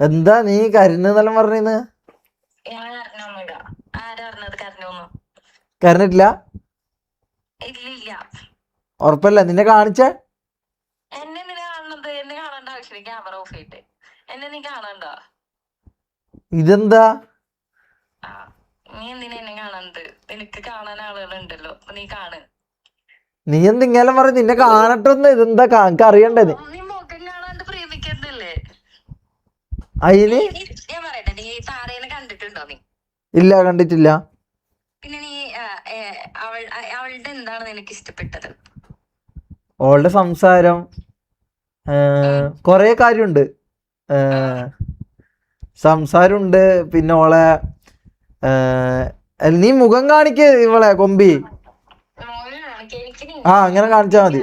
എന്താ നീ കരഞ്ഞെന്നെല്ലാം പറഞ്ഞിന്ന്? കരഞ്ഞിട്ടില്ല? ഉറപ്പല്ല? നിന്നെ കാണിച്ചേ? ഇതെന്താ? നീ എന്തിങ്ങനെ പറഞ്ഞ? നിന്നെ കാണട്ടൊന്ന്. ഇതെന്താ എനിക്ക് അറിയണ്ടത്? അതിന് ഇല്ല, കണ്ടിട്ടില്ല. ഓളുടെ സംസാരം കൊറേ കാര്യമുണ്ട്. സംസാരമുണ്ട്. പിന്നെ ഓളെ നീ മുഖം കാണിക്ക് ഇവളെ കൊമ്പി. അങ്ങനെ കാണിച്ചാ മതി.